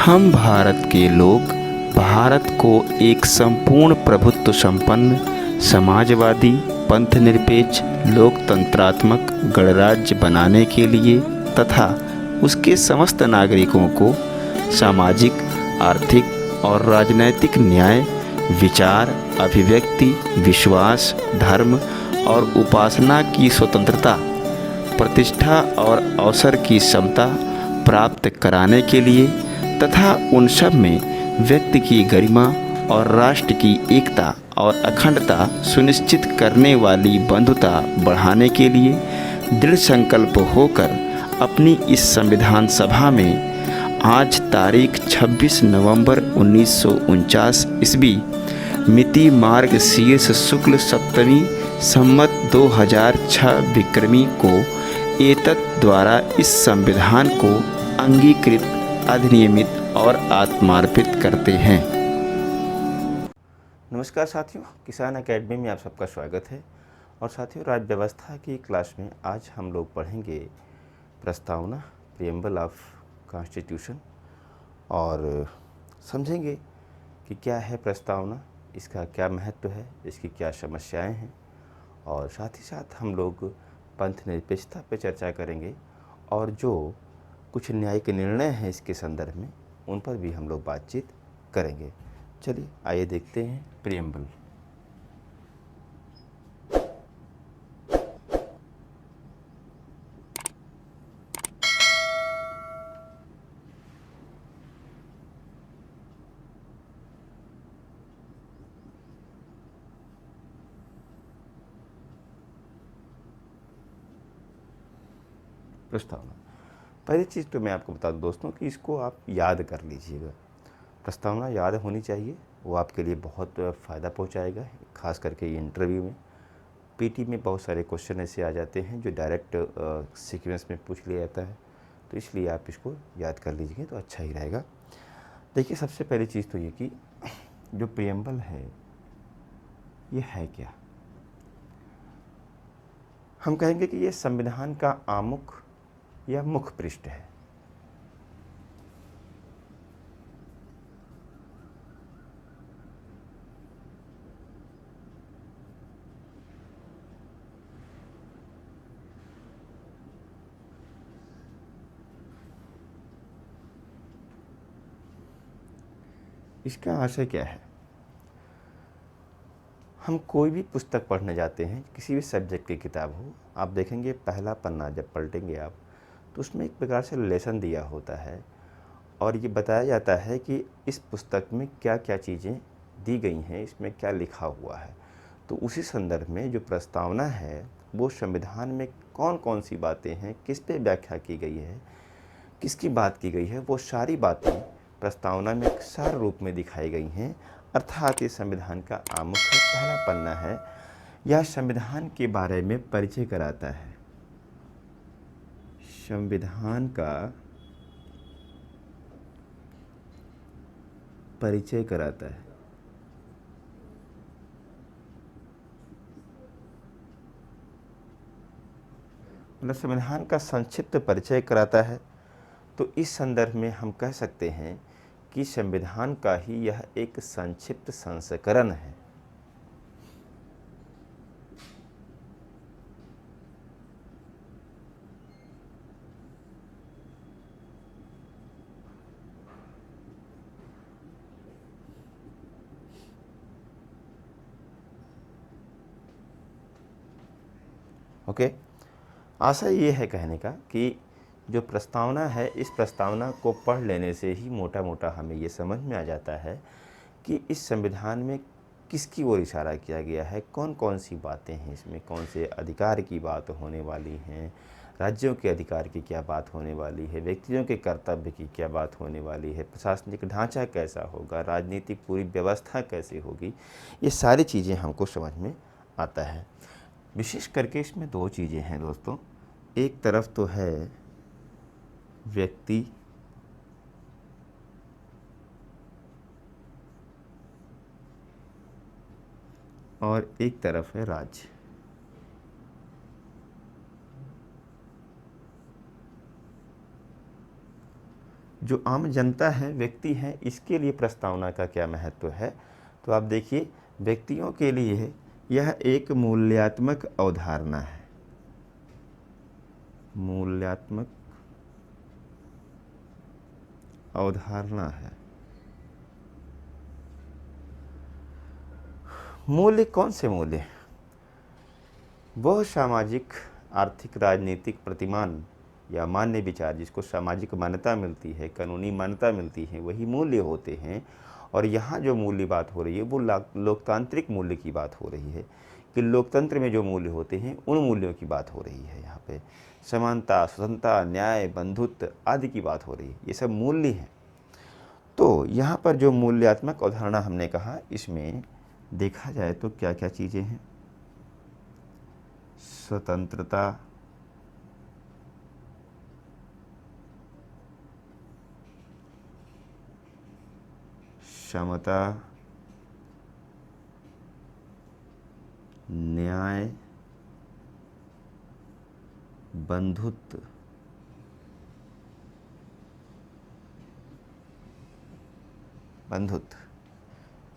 हम भारत के लोग भारत को एक संपूर्ण प्रभुत्व संपन्न समाजवादी पंथनिरपेक्ष लोकतंत्रात्मक गणराज्य बनाने के लिए तथा उसके समस्त नागरिकों को सामाजिक, आर्थिक और राजनैतिक न्याय, विचार, अभिव्यक्ति, विश्वास, धर्म और उपासना की स्वतंत्रता, प्रतिष्ठा और अवसर की समता प्राप्त कराने के लिए तथा उन सब में व्यक्ति की गरिमा और राष्ट्र की एकता और अखंडता सुनिश्चित करने वाली बंधुता बढ़ाने के लिए दृढ़ संकल्प होकर अपनी इस संविधान सभा में आज तारीख 26 नवंबर 1949 ईस्वी मिति मार्ग शीर्ष शुक्ल सप्तमी संमत 2006 विक्रमी को एतत् द्वारा इस संविधान को अंगीकृत, अधिनियमित और आत्मार्पित करते हैं। नमस्कार साथियों, किसान एकेडमी में आप सबका स्वागत है। और साथियों, राज्य व्यवस्था की क्लास में आज हम लोग पढ़ेंगे प्रस्तावना, प्रिएम्बल ऑफ कॉन्स्टिट्यूशन, और समझेंगे कि क्या है प्रस्तावना, इसका क्या महत्व है, इसकी क्या समस्याएं हैं, और साथ ही साथ हम लोग पंथ निरपेक्षता पर चर्चा करेंगे और जो कुछ न्यायिक निर्णय हैं इसके संदर्भ में उन पर भी हम लोग बातचीत करेंगे। चलिए आइए देखते हैं प्रिएम्बल। प्रस्तावना, पहली चीज़ तो मैं आपको बता दूं दोस्तों कि इसको आप याद कर लीजिएगा। प्रस्तावना याद होनी चाहिए, वो आपके लिए बहुत फ़ायदा पहुंचाएगा। खास करके इंटरव्यू में, पीटी में बहुत सारे क्वेश्चन ऐसे आ जाते हैं जो डायरेक्ट सीक्वेंस में पूछ लिया जाता है, तो इसलिए आप इसको याद कर लीजिए तो अच्छा ही रहेगा। देखिए, सबसे पहली चीज़ तो ये कि जो प्रिएम्बल है ये है क्या। हम कहेंगे कि ये संविधान का आमुख या मुख पृष्ठ है। इसका आशय क्या है। हम कोई भी पुस्तक पढ़ने जाते हैं, किसी भी सब्जेक्ट की किताब हो, आप देखेंगे पहला पन्ना जब पलटेंगे आप तो उसमें एक प्रकार से लेसन दिया होता है और ये बताया जाता है कि इस पुस्तक में क्या क्या चीज़ें दी गई हैं, इसमें क्या लिखा हुआ है। तो उसी संदर्भ में जो प्रस्तावना है वो संविधान में कौन कौन सी बातें हैं, किस पे व्याख्या की गई है, किसकी बात की गई है, वो सारी बातें प्रस्तावना में सार रूप में दिखाई गई हैं। अर्थात ये संविधान का आमुख है, पहला पन्ना है। यह संविधान के बारे में परिचय कराता है, संविधान का परिचय कराता है। मतलब संविधान का संक्षिप्त परिचय कराता है। तो इस संदर्भ में हम कह सकते हैं कि संविधान का ही यह एक संक्षिप्त संस्करण है। ओके, आशा ये है कहने का कि जो प्रस्तावना है, इस प्रस्तावना को पढ़ लेने से ही मोटा मोटा हमें ये समझ में आ जाता है कि इस संविधान में किसकी ओर इशारा किया गया है, कौन कौन सी बातें हैं इसमें, कौन से अधिकार की बात होने वाली हैं, राज्यों के अधिकार की क्या बात होने वाली है, व्यक्तियों के कर्तव्य की क्या बात होने वाली है, प्रशासनिक ढांचा कैसा होगा, राजनीतिक पूरी व्यवस्था कैसे होगी। ये सारी चीज़ें हमको समझ में आता है। विशेष करके इसमें दो चीज़ें हैं दोस्तों। एक तरफ तो है व्यक्ति और एक तरफ है राज्य। जो आम जनता है, व्यक्ति हैं, इसके लिए प्रस्तावना का क्या महत्व है। तो आप देखिए, व्यक्तियों के लिए यह एक मूल्यात्मक अवधारणा है, मूल्यात्मक अवधारणा है। मूल्य कौन से मूल्य? वह सामाजिक, आर्थिक, राजनीतिक प्रतिमान या मान्य विचार जिसको सामाजिक मान्यता मिलती है, कानूनी मान्यता मिलती है, वही मूल्य होते हैं। और यहाँ जो मूल्य बात हो रही है वो लोकतांत्रिक मूल्य की बात हो रही है कि लोकतंत्र में जो मूल्य होते हैं उन मूल्यों की बात हो रही है। यहाँ पे समानता, स्वतंत्रता, न्याय, बंधुत्व आदि की बात हो रही है, ये सब मूल्य हैं। तो यहाँ पर जो मूल्यात्मक अवधारणा हमने कहा, इसमें देखा जाए तो क्या क्या चीज़ें हैं। स्वतंत्रता, समता, न्याय, बंधुत्व,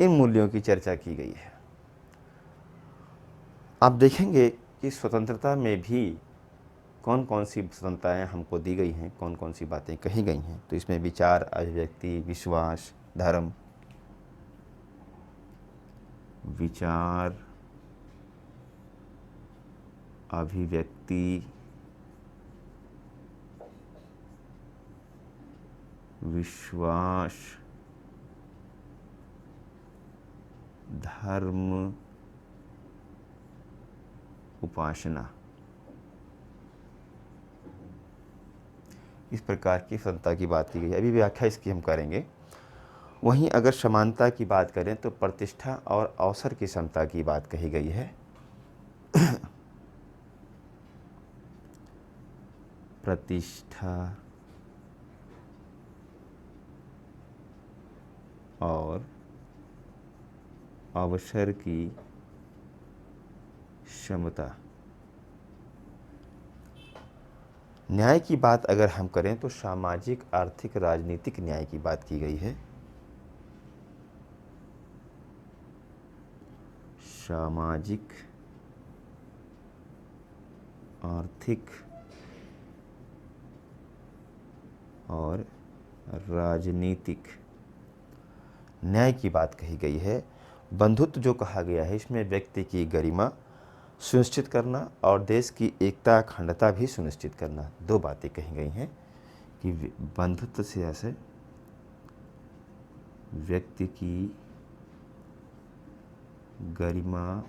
इन मूल्यों की चर्चा की गई है। आप देखेंगे कि स्वतंत्रता में भी कौन कौन सी स्वतंत्रताएं हमको दी गई हैं, कौन कौन सी बातें कही गई हैं। तो इसमें विचार, अभिव्यक्ति, विश्वास, धर्म, विचार, अभिव्यक्ति, विश्वास, धर्म, उपासना, इस प्रकार की स्वतंत्रता की बात की गई है। अभी व्याख्या इसकी हम करेंगे। वहीं अगर समानता की बात करें तो प्रतिष्ठा और अवसर की समता की बात कही गई है। प्रतिष्ठा और अवसर की समता। न्याय की बात अगर हम करें तो सामाजिक, आर्थिक, राजनीतिक न्याय की बात की गई है। सामाजिक, आर्थिक और राजनीतिक न्याय की बात कही गई है। बंधुत्व जो कहा गया है, इसमें व्यक्ति की गरिमा सुनिश्चित करना और देश की एकता, अखंडता भी सुनिश्चित करना, दो बातें कही गई हैं कि बंधुत्व से ऐसे व्यक्ति की गरिमा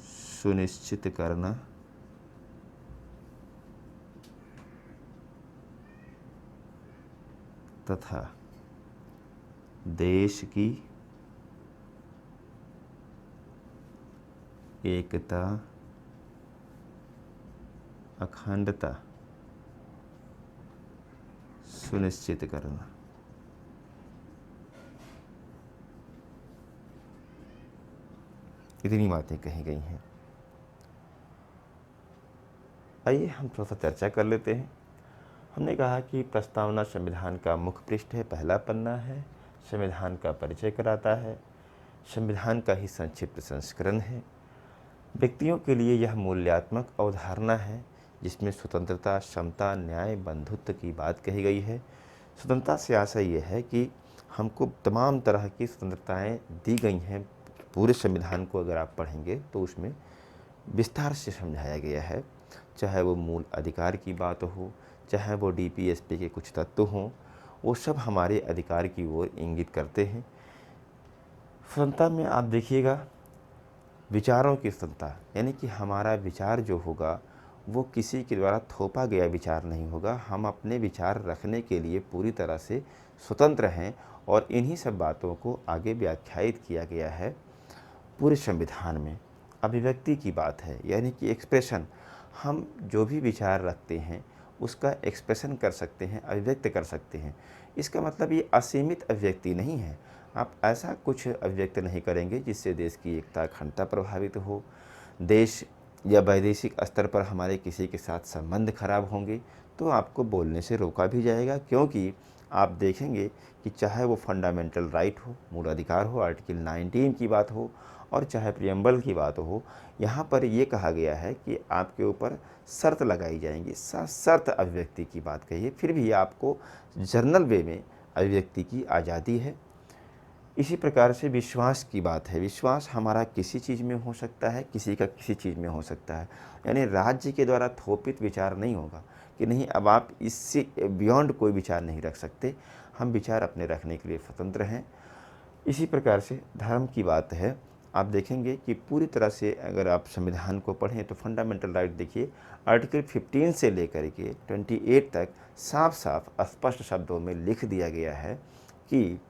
सुनिश्चित करना तथा देश की एकता, अखंडता सुनिश्चित करना। इतनी बातें कही गई हैं। आइए हम थोड़ा सा चर्चा कर लेते हैं। हमने कहा कि प्रस्तावना संविधान का मुख्य पृष्ठ है, पहला पन्ना है, संविधान का परिचय कराता है, संविधान का ही संक्षिप्त संस्करण है। व्यक्तियों के लिए यह मूल्यात्मक अवधारणा है जिसमें स्वतंत्रता, समता, न्याय, बंधुत्व की बात कही गई है। स्वतंत्रता से आशय यह है कि हमको तमाम तरह की स्वतंत्रताएं दी गई हैं। पूरे संविधान को अगर आप पढ़ेंगे तो उसमें विस्तार से समझाया गया है, चाहे वो मूल अधिकार की बात हो, चाहे वो डीपीएसपी के कुछ तत्व हों, वो सब हमारे अधिकार की ओर इंगित करते हैं। स्वतंत्रता में आप देखिएगा विचारों की स्वतंत्रता, यानी कि हमारा विचार जो होगा वो किसी के द्वारा थोपा गया विचार नहीं होगा। हम अपने विचार रखने के लिए पूरी तरह से स्वतंत्र हैं और इन्हीं सब बातों को आगे व्याख्यायित किया गया है पूरे संविधान में। अभिव्यक्ति की बात है, यानी कि एक्सप्रेशन, हम जो भी विचार रखते हैं उसका एक्सप्रेशन कर सकते हैं, अभिव्यक्त कर सकते हैं। इसका मतलब ये असीमित अभिव्यक्ति नहीं है। आप ऐसा कुछ अभिव्यक्त नहीं करेंगे जिससे देश की एकता, अखंडता प्रभावित हो, देश या वैदेशिक स्तर पर हमारे किसी के साथ संबंध खराब होंगे, तो आपको बोलने से रोका भी जाएगा, क्योंकि आप देखेंगे कि चाहे वो फंडामेंटल राइट हो, मूल अधिकार हो, आर्टिकल 19 की बात हो, और चाहे प्रियम्बल की बात हो, यहाँ पर ये कहा गया है कि आपके ऊपर शर्त लगाई जाएंगी। शर्त अभिव्यक्ति की बात कही है, फिर भी आपको जर्नल वे में अभिव्यक्ति की आज़ादी है। इसी प्रकार से विश्वास की बात है। विश्वास हमारा किसी चीज़ में हो सकता है, किसी का किसी चीज़ में हो सकता है। यानी राज्य के द्वारा थोपित विचार नहीं होगा कि नहीं अब आप इससे बियॉन्ड कोई विचार नहीं रख सकते। हम विचार अपने रखने के लिए स्वतंत्र हैं। इसी प्रकार से धर्म की बात है। आप देखेंगे कि पूरी तरह से अगर आप संविधान को पढ़ें तो फंडामेंटल राइट देखिए, आर्टिकल 15 से लेकर के 28 तक साफ साफ स्पष्ट शब्दों में लिख दिया गया है कि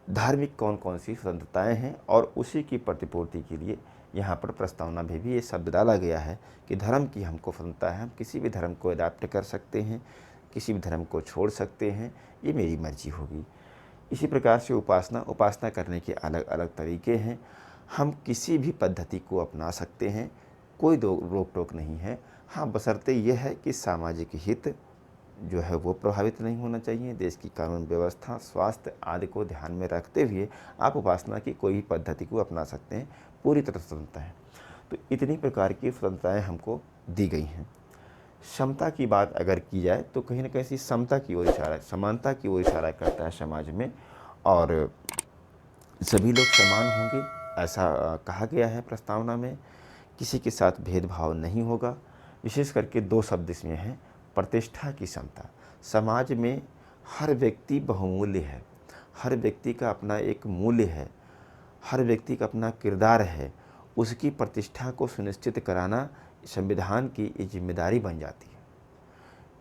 धार्मिक कौन कौन सी स्वतंत्रताएँ हैं, और उसी की प्रतिपूर्ति के लिए यहाँ पर प्रस्तावना में भी ये शब्द डाला गया है कि धर्म की हमको स्वतंत्रता है। हम किसी भी धर्म को अडॉप्ट कर सकते हैं, किसी भी धर्म को छोड़ सकते हैं, ये मेरी मर्जी होगी। इसी प्रकार से उपासना करने के अलग अलग तरीके हैं। हम किसी भी पद्धति को अपना सकते हैं, कोई रोक टोक नहीं है। हाँ, बशर्ते यह है कि सामाजिक हित जो है वो प्रभावित नहीं होना चाहिए। देश की कानून व्यवस्था, स्वास्थ्य आदि को ध्यान में रखते हुए आप उपासना की कोई भी पद्धति को अपना सकते हैं, पूरी तरह स्वतंत्रता है। तो इतनी प्रकार की स्वतंत्रताएँ हमको दी गई हैं। समता की बात अगर की जाए तो कहीं ना कहीं समता की ओर इशारा, समानता की ओर इशारा करता है समाज में, और सभी लोग समान होंगे ऐसा कहा गया है प्रस्तावना में। किसी के साथ भेदभाव नहीं होगा। विशेष करके 2 शब्द इसमें हैं, प्रतिष्ठा की समता। समाज में हर व्यक्ति बहुमूल्य है, हर व्यक्ति का अपना एक मूल्य है, हर व्यक्ति का अपना किरदार है। उसकी प्रतिष्ठा को सुनिश्चित कराना संविधान की एक जिम्मेदारी बन जाती है।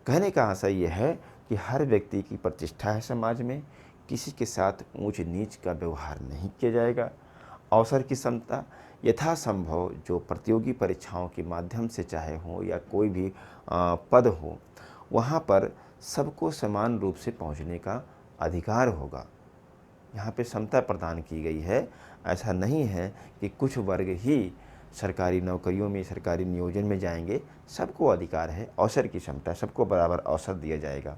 कहने का आशय यह है कि हर व्यक्ति की प्रतिष्ठा है समाज में, किसी के साथ ऊंच नीच का व्यवहार नहीं किया जाएगा। अवसर की समता, यथासंभव जो प्रतियोगी परीक्षाओं के माध्यम से चाहे हो या कोई भी पद हो, वहाँ पर सबको समान रूप से पहुँचने का अधिकार होगा। यहाँ पे समता प्रदान की गई है। ऐसा नहीं है कि कुछ वर्ग ही सरकारी नौकरियों में, सरकारी नियोजन में जाएंगे। सबको अधिकार है, अवसर की क्षमता, सबको बराबर अवसर दिया जाएगा।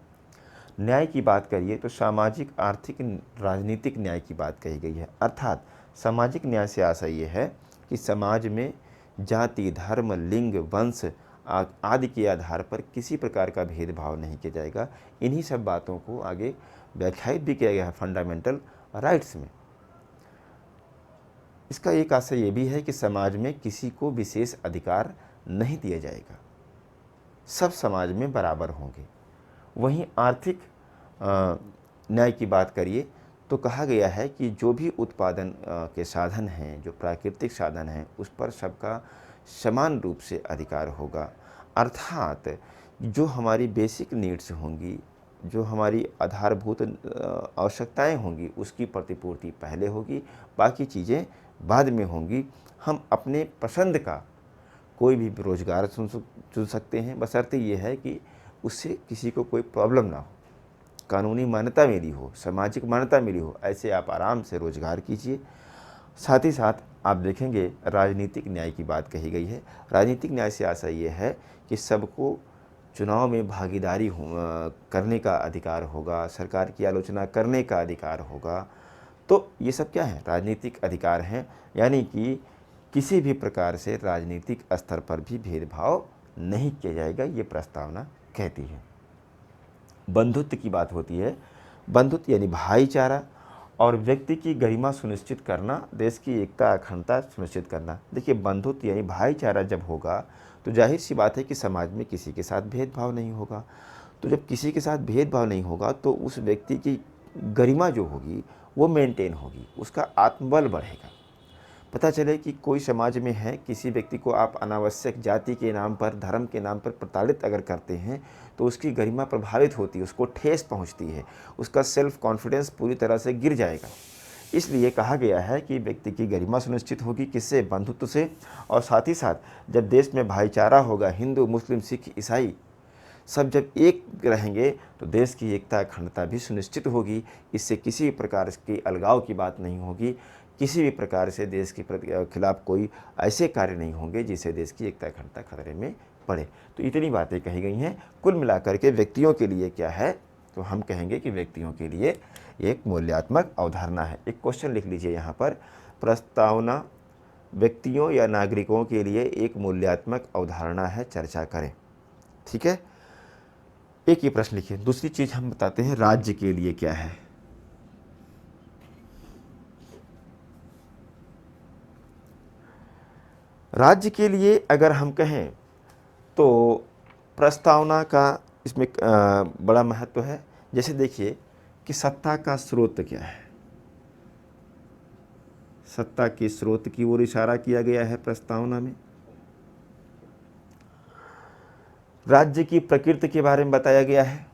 न्याय की बात करिए तो सामाजिक, आर्थिक, राजनीतिक न्याय की बात कही गई है। अर्थात सामाजिक न्याय से आशय ये है कि समाज में जाति, धर्म, लिंग, वंश आदि के आधार पर किसी प्रकार का भेदभाव नहीं किया जाएगा। इन्हीं सब बातों को आगे व्याख्यायित भी किया गया है फंडामेंटल राइट्स में। इसका एक आशय ये भी है कि समाज में किसी को विशेष अधिकार नहीं दिया जाएगा, सब समाज में बराबर होंगे। वहीं आर्थिक न्याय की बात करिए तो कहा गया है कि जो भी उत्पादन के साधन हैं, जो प्राकृतिक साधन हैं, उस पर सबका समान रूप से अधिकार होगा। अर्थात जो हमारी बेसिक नीड्स होंगी, जो हमारी आधारभूत आवश्यकताएं होंगी, उसकी प्रतिपूर्ति पहले होगी, बाकी चीज़ें बाद में होंगी। हम अपने पसंद का कोई भी रोज़गार चुन सकते हैं, बशर्ते ये है कि उससे किसी को कोई प्रॉब्लम ना हो, कानूनी मान्यता मिली हो, सामाजिक मान्यता मिली हो, ऐसे आप आराम से रोज़गार कीजिए। साथ ही साथ आप देखेंगे राजनीतिक न्याय की बात कही गई है। राजनीतिक न्याय से आशय ये है कि सबको चुनाव में भागीदारी करने का अधिकार होगा, सरकार की आलोचना करने का अधिकार होगा। तो ये सब क्या है? राजनीतिक अधिकार हैं। यानी कि किसी भी प्रकार से राजनीतिक स्तर पर भी भेदभाव नहीं किया जाएगा, ये प्रस्तावना कहती है। बंधुत्व की बात होती है। बंधुत्व यानी भाईचारा और व्यक्ति की गरिमा सुनिश्चित करना, देश की एकता अखंडता सुनिश्चित करना। देखिए, बंधुत्व यानी भाईचारा जब होगा तो जाहिर सी बात है कि समाज में किसी के साथ भेदभाव नहीं होगा। तो जब किसी के साथ भेदभाव नहीं होगा तो उस व्यक्ति की गरिमा जो होगी वो मेंटेन होगी, उसका आत्मबल बढ़ेगा। पता चले कि कोई समाज में है, किसी व्यक्ति को आप अनावश्यक जाति के नाम पर, धर्म के नाम पर प्रताड़ित अगर करते हैं तो उसकी गरिमा प्रभावित होती है, उसको ठेस पहुंचती है, उसका सेल्फ कॉन्फिडेंस पूरी तरह से गिर जाएगा। इसलिए कहा गया है कि व्यक्ति की गरिमा सुनिश्चित होगी, किससे? बंधुत्व से। और साथ ही साथ जब देश में भाईचारा होगा, हिंदू, मुस्लिम, सिख, ईसाई सब जब एक रहेंगे तो देश की एकता अखंडता भी सुनिश्चित होगी। इससे किसी प्रकार की अलगाव की बात नहीं होगी, किसी भी प्रकार से देश के खिलाफ कोई ऐसे कार्य नहीं होंगे जिससे देश की एकता अखंडता खतरे में पढ़े। तो इतनी बातें कही गई हैं। कुल मिलाकर के व्यक्तियों के लिए क्या है, तो हम कहेंगे कि व्यक्तियों के लिए एक मूल्यात्मक अवधारणा है। एक क्वेश्चन लिख लीजिए यहाँ पर, प्रस्तावना व्यक्तियों या नागरिकों के लिए एक मूल्यात्मक अवधारणा है, चर्चा करें। ठीक है, एक ये प्रश्न लिखिए। दूसरी चीज़ हम बताते हैं राज्य के लिए क्या है। राज्य के लिए अगर हम कहें तो प्रस्तावना का इसमें बड़ा महत्व है। जैसे देखिए कि सत्ता का स्रोत क्या है, सत्ता के स्रोत की ओर इशारा किया गया है प्रस्तावना में। राज्य की प्रकृति के बारे में बताया गया है,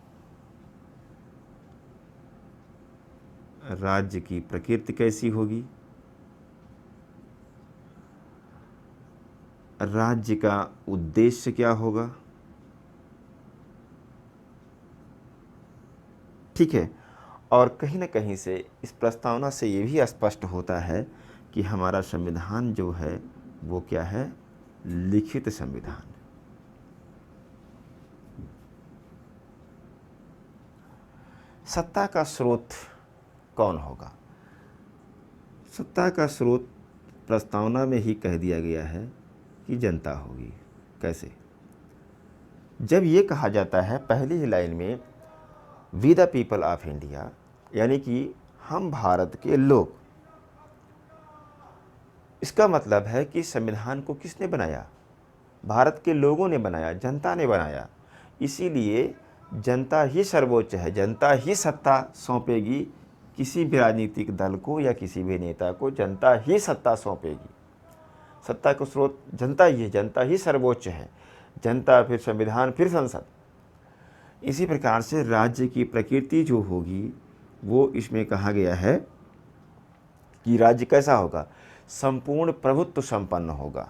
राज्य की प्रकृति कैसी होगी, राज्य का उद्देश्य क्या होगा। ठीक है, और कहीं ना कहीं से इस प्रस्तावना से ये भी स्पष्ट होता है कि हमारा संविधान जो है वो क्या है, लिखित संविधान। सत्ता का स्रोत कौन होगा, सत्ता का स्रोत प्रस्तावना में ही कह दिया गया है कि जनता होगी। कैसे, जब ये कहा जाता है पहली ही लाइन में we the people of India, यानी कि हम भारत के लोग, इसका मतलब है कि संविधान को किसने बनाया, भारत के लोगों ने बनाया, जनता ने बनाया। इसीलिए जनता ही सर्वोच्च है, जनता ही सत्ता सौंपेगी किसी भी राजनीतिक दल को या किसी भी नेता को, जनता ही सत्ता सौंपेगी। सत्ता का स्रोत जनता ही है, जनता ही सर्वोच्च है, जनता फिर संविधान फिर संसद। इसी प्रकार से राज्य की प्रकृति जो होगी वो इसमें कहा गया है कि राज्य कैसा होगा, संपूर्ण प्रभुत्व संपन्न होगा,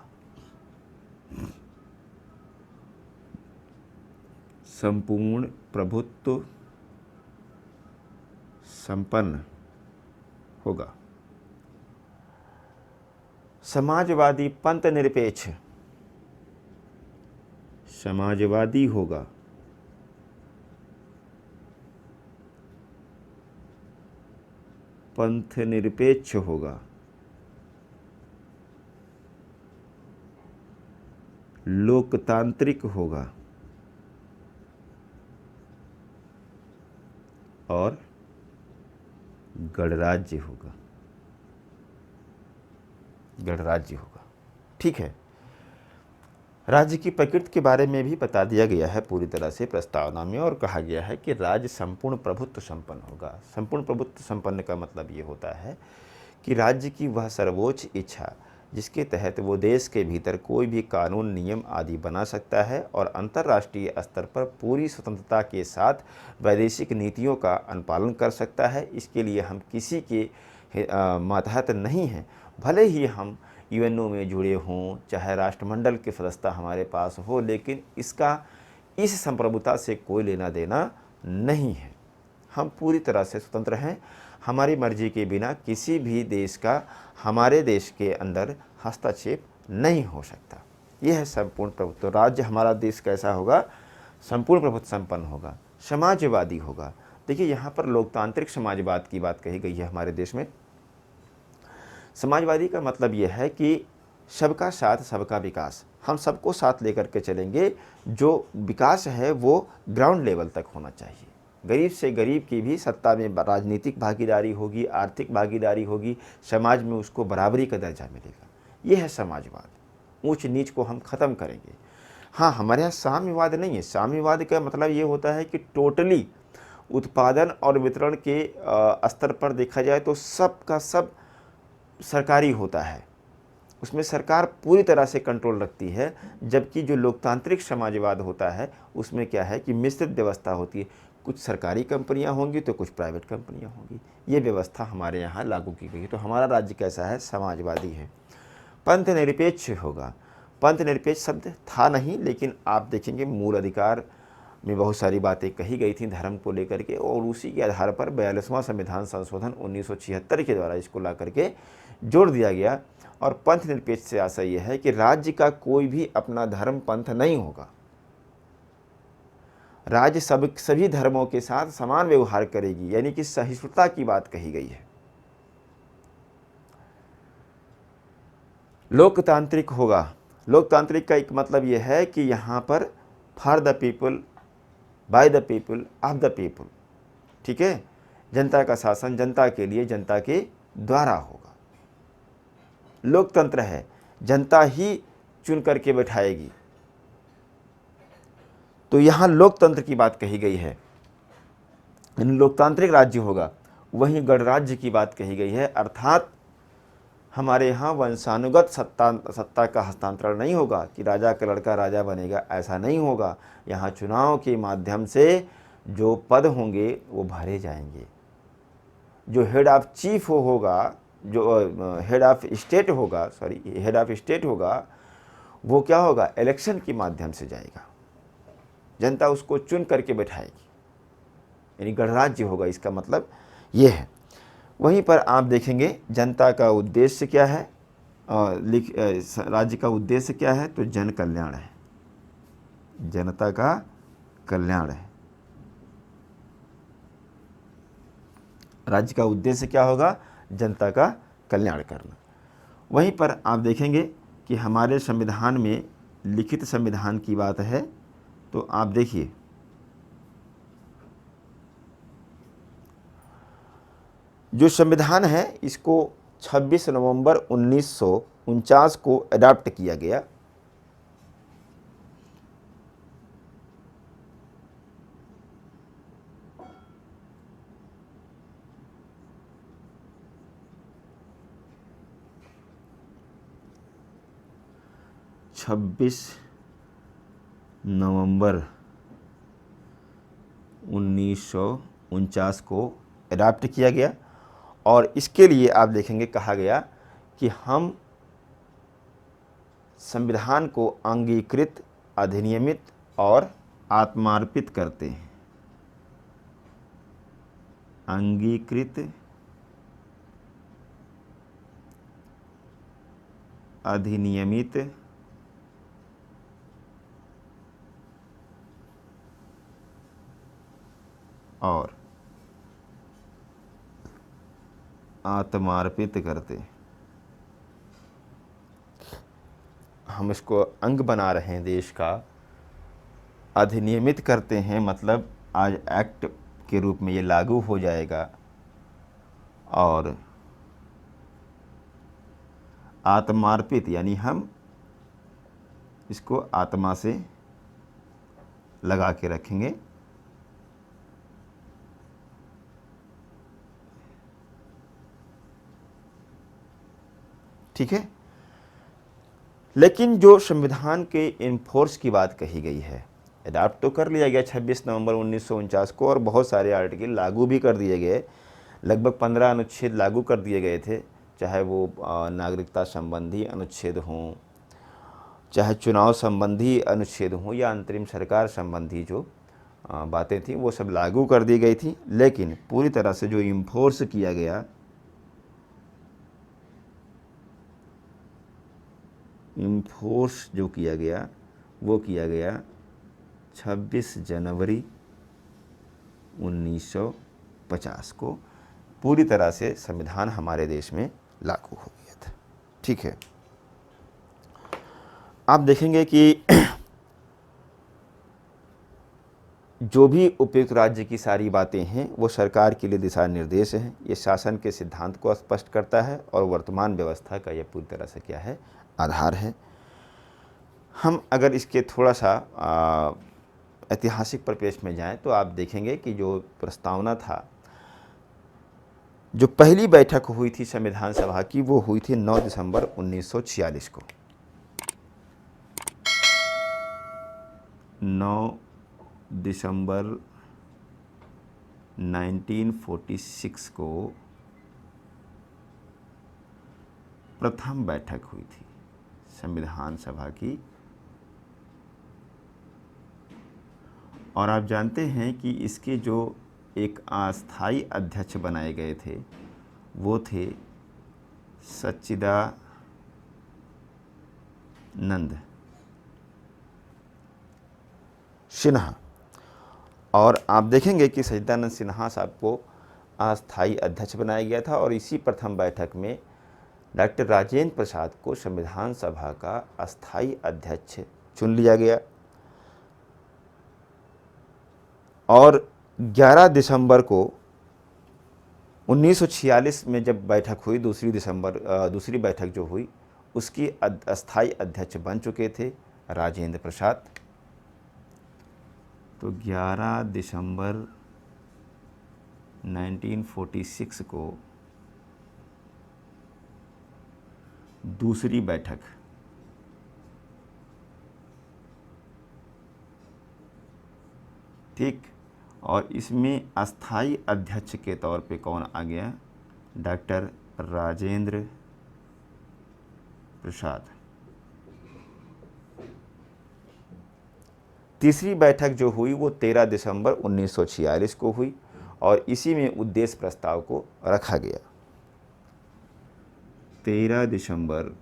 संपूर्ण प्रभुत्व संपन्न होगा, समाजवादी पंथ निरपेक्ष, समाजवादी होगा, पंथ निरपेक्ष होगा, लोकतांत्रिक होगा और गणराज्य होगा, गणराज्य होगा। ठीक है, राज्य की प्रकृति के बारे में भी बता दिया गया है पूरी तरह से प्रस्तावना में, और कहा गया है कि राज्य संपूर्ण प्रभुत्व संपन्न होगा। संपूर्ण प्रभुत्व संपन्न का मतलब ये होता है कि राज्य की वह सर्वोच्च इच्छा जिसके तहत वो देश के भीतर कोई भी कानून, नियम आदि बना सकता है और अंतर्राष्ट्रीय स्तर पर पूरी स्वतंत्रता के साथ वैदेशिक नीतियों का अनुपालन कर सकता है। इसके लिए हम किसी के मातहत नहीं हैं, भले ही हम यूएनओ में जुड़े हों, चाहे राष्ट्रमंडल की सदस्यता हमारे पास हो, लेकिन इसका इस संप्रभुता से कोई लेना देना नहीं है। हम पूरी तरह से स्वतंत्र हैं, हमारी मर्जी के बिना किसी भी देश का हमारे देश के अंदर हस्तक्षेप नहीं हो सकता। यह है संपूर्ण प्रभुत्व। राज्य हमारा देश कैसा होगा, संपूर्ण प्रभुत्व संपन्न होगा, समाजवादी होगा। देखिए यहाँ पर लोकतांत्रिक समाजवाद की बात कही गई है हमारे देश में। समाजवादी का मतलब यह है कि सबका साथ सबका विकास, हम सबको साथ लेकर के चलेंगे। जो विकास है वो ग्राउंड लेवल तक होना चाहिए। गरीब से गरीब की भी सत्ता में राजनीतिक भागीदारी होगी, आर्थिक भागीदारी होगी, समाज में उसको बराबरी का दर्जा मिलेगा। यह है समाजवाद। ऊंच नीच को हम ख़त्म करेंगे। हाँ, हमारे यहाँ साम्यवाद नहीं है। साम्यवाद का मतलब ये होता है कि टोटली उत्पादन और वितरण के स्तर पर देखा जाए तो सब का सब सरकारी होता है, उसमें सरकार पूरी तरह से कंट्रोल रखती है। जबकि जो लोकतांत्रिक समाजवाद होता है उसमें क्या है कि मिश्रित व्यवस्था होती है, कुछ सरकारी कंपनियां होंगी तो कुछ प्राइवेट कंपनियां होंगी। ये व्यवस्था हमारे यहाँ लागू की गई है। तो हमारा राज्य कैसा है, समाजवादी है। पंथ निरपेक्ष होगा। पंथ निरपेक्ष शब्द था नहीं, लेकिन आप देखेंगे मूल अधिकार में बहुत सारी बातें कही गई थी धर्म को लेकर के, और उसी के आधार पर 42वां संविधान संशोधन 1976 के द्वारा इसको ला करके जोड़ दिया गया। और पंथ निरपेक्ष से आशय यह है कि राज्य का कोई भी अपना धर्म पंथ नहीं होगा। राज्य सभी धर्मों के साथ समान व्यवहार करेगी, यानी कि सहिष्णुता की बात कही गई है। लोकतांत्रिक होगा। लोकतांत्रिक का एक मतलब यह है कि यहाँ पर for the people, by the people, of the people, ठीक है। जनता का शासन जनता के लिए, जनता के द्वारा होगा। लोकतंत्र है, जनता ही चुन करके बैठाएगी। तो यहाँ लोकतंत्र की बात कही गई है, यानी लोकतांत्रिक राज्य होगा। वहीं गणराज्य की बात कही गई है, अर्थात हमारे यहाँ वंशानुगत सत्ता का हस्तांतरण नहीं होगा कि राजा का लड़का राजा बनेगा, ऐसा नहीं होगा। यहाँ चुनाव के माध्यम से जो पद होंगे वो भरे जाएंगे। जो हेड ऑफ चीफ होगा, जो हेड ऑफ स्टेट होगा, हेड ऑफ स्टेट होगा, वो क्या होगा, इलेक्शन के माध्यम से जाएगा, जनता उसको चुन करके बैठाएगी, यानी गणराज्य होगा। इसका मतलब ये है। वहीं पर आप देखेंगे जनता का उद्देश्य क्या है, राज्य का उद्देश्य क्या है, तो जन कल्याण है, जनता का कल्याण है। राज्य का उद्देश्य क्या होगा, जनता का कल्याण करना। वहीं पर आप देखेंगे कि हमारे संविधान में, लिखित संविधान की बात है, तो आप देखिए जो संविधान है इसको 26 नवंबर 1949 को अडॉप्ट किया गया। नवंबर 1949 को अडॉप्ट किया गया। और इसके लिए आप देखेंगे कहा गया कि हम संविधान को अंगीकृत, अधिनियमित और आत्मार्पित करते हैं। अंगीकृत, अधिनियमित और आत्मार्पित करते। हम इसको अंग बना रहे हैं देश का, अधिनियमित करते हैं मतलब आज एक्ट के रूप में ये लागू हो जाएगा, और आत्मार्पित यानी हम इसको आत्मा से लगा के रखेंगे। ठीक है। लेकिन जो संविधान के इन्फोर्स की बात कही गई है, अडॉप्ट तो कर लिया गया 26 नवंबर 1949 को, और बहुत सारे आर्टिकल लागू भी कर दिए गए। लगभग 15 अनुच्छेद लागू कर दिए गए थे, चाहे वो नागरिकता संबंधी अनुच्छेद हों, चाहे चुनाव संबंधी अनुच्छेद हों, या अंतरिम सरकार संबंधी जो बातें थी वो सब लागू कर दी गई थी। लेकिन पूरी तरह से जो इन्फोर्स किया गया, इन्फोर्स जो किया गया वो किया गया 26 जनवरी 1950 को पूरी तरह से संविधान हमारे देश में लागू हो गया था। ठीक है। आप देखेंगे कि जो भी उपयुक्त राज्य की सारी बातें हैं वो सरकार के लिए दिशा निर्देश हैं। ये शासन के सिद्धांत को स्पष्ट करता है और वर्तमान व्यवस्था का यह पूरी तरह से क्या है, आधार है। हम अगर इसके थोड़ा सा ऐतिहासिक परिप्रेक्ष्य में जाएं तो आप देखेंगे कि जो प्रस्तावना था, जो पहली बैठक हुई थी संविधान सभा की, वो हुई थी 9 दिसंबर 1946 को। 9 दिसंबर 1946 को प्रथम बैठक हुई थी संविधान सभा की। और आप जानते हैं कि इसके जो एक अस्थायी अध्यक्ष बनाए गए थे वो थे सच्चिदानंद सिन्हा। और आप देखेंगे कि सच्चिदानंद सिन्हा साहब को अस्थायी अध्यक्ष बनाया गया था और इसी प्रथम बैठक में डॉक्टर राजेंद्र प्रसाद को संविधान सभा का अस्थायी अध्यक्ष चुन लिया गया। और 11 दिसंबर को 1946 में जब बैठक हुई, दूसरी बैठक जो हुई, उसकी अस्थायी अध्यक्ष बन चुके थे राजेंद्र प्रसाद। तो 11 दिसंबर 1946 को दूसरी बैठक ठीक, और इसमें अस्थायी अध्यक्ष के तौर पे कौन आ गया? डॉक्टर राजेंद्र प्रसाद। तीसरी बैठक जो हुई वो 13 दिसंबर 1946 को हुई और इसी में उद्देश्य प्रस्ताव को रखा गया। 13 दिसंबर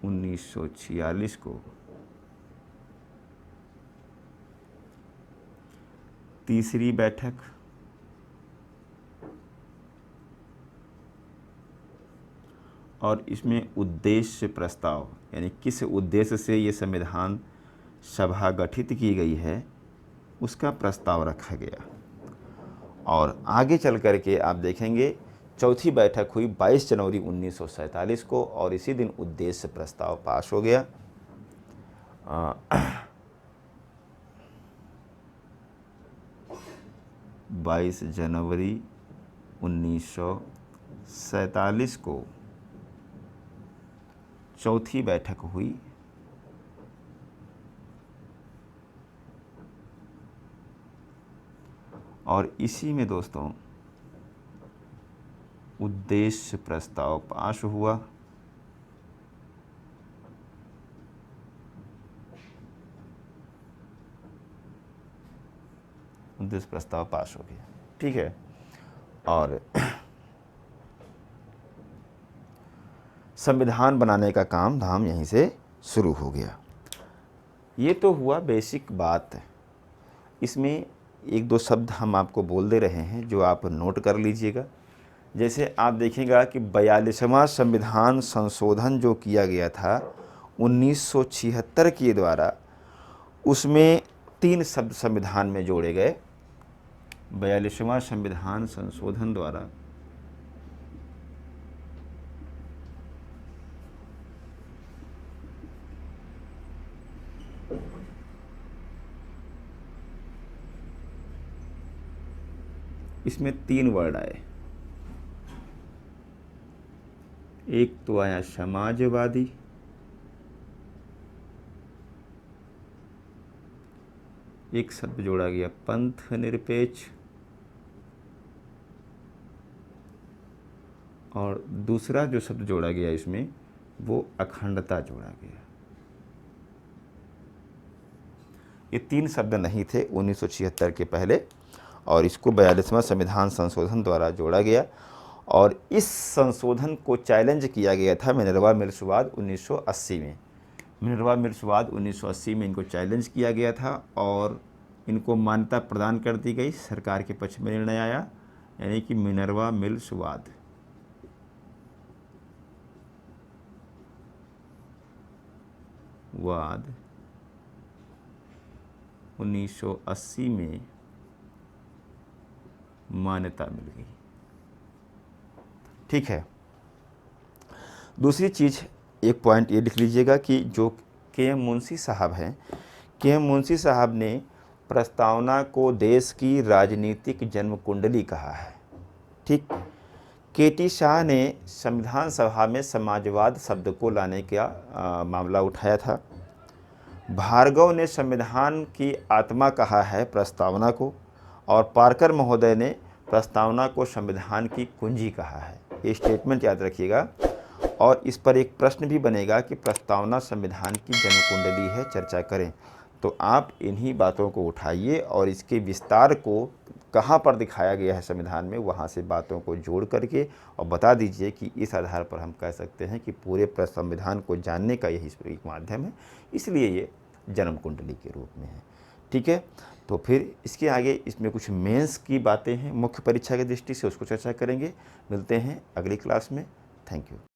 1946 को तीसरी बैठक और इसमें उद्देश्य प्रस्ताव, यानी किस उद्देश्य से ये संविधान सभा गठित की गई है उसका प्रस्ताव रखा गया। और आगे चल कर के आप देखेंगे चौथी बैठक हुई 22 जनवरी 1947 को और इसी दिन उद्देश्य प्रस्ताव पास हो गया। 22 जनवरी 1947 को चौथी बैठक हुई और इसी में दोस्तों उद्देश्य प्रस्ताव पास हुआ। उद्देश्य प्रस्ताव पास हो गया, ठीक है। और संविधान बनाने का काम धाम यहीं से शुरू हो गया। ये तो हुआ बेसिक बात। इसमें एक दो शब्द हम आपको बोल दे रहे हैं जो आप नोट कर लीजिएगा। जैसे आप देखिएगा कि 42वां संविधान संशोधन जो किया गया था 1976 के द्वारा, उसमें 3 शब्द संविधान में जोड़े गए। 42वां संविधान संशोधन द्वारा इसमें 3 वर्ड आए। एक तो आया समाजवादी, एक शब्द जोड़ा गया पंथ निरपेक्ष और दूसरा जो शब्द जोड़ा गया इसमें वो अखंडता जोड़ा गया। ये 3 शब्द नहीं थे 1976 के पहले और इसको 42वां संविधान संशोधन द्वारा जोड़ा गया। और इस संशोधन को चैलेंज किया गया था मिनर्वा मिल्सवाद 1980 में। मिनर्वा मिल्सवाद 1980 में इनको चैलेंज किया गया था और इनको मान्यता प्रदान कर दी गई। सरकार के पक्ष में निर्णय आया, यानी कि मिनर्वा मिल्सवाद। वाद 1980 में मान्यता मिल गई, ठीक है। दूसरी चीज़, एक पॉइंट ये लिख लीजिएगा कि जो के.एम. मुंशी साहब हैं, के.एम. मुंशी साहब ने प्रस्तावना को देश की राजनीतिक जन्म कुंडली कहा है, ठीक। के.टी. शाह ने संविधान सभा में समाजवाद शब्द को लाने का मामला उठाया था। भार्गव ने संविधान की आत्मा कहा है प्रस्तावना को और पार्कर महोदय ने प्रस्तावना को संविधान की कुंजी कहा है। ये स्टेटमेंट याद रखिएगा। और इस पर एक प्रश्न भी बनेगा कि प्रस्तावना संविधान की जन्म कुंडली है, चर्चा करें। तो आप इन्हीं बातों को उठाइए और इसके विस्तार को कहाँ पर दिखाया गया है संविधान में, वहाँ से बातों को जोड़ करके और बता दीजिए कि इस आधार पर हम कह सकते हैं कि पूरे संविधान को जानने का यही एक माध्यम है, इसलिए ये जन्म कुंडली के रूप में है। ठीक है। तो फिर इसके आगे इसमें कुछ मेंस की बातें हैं मुख्य परीक्षा की दृष्टि से, उसको चर्चा करेंगे। मिलते हैं अगली क्लास में। Thank you.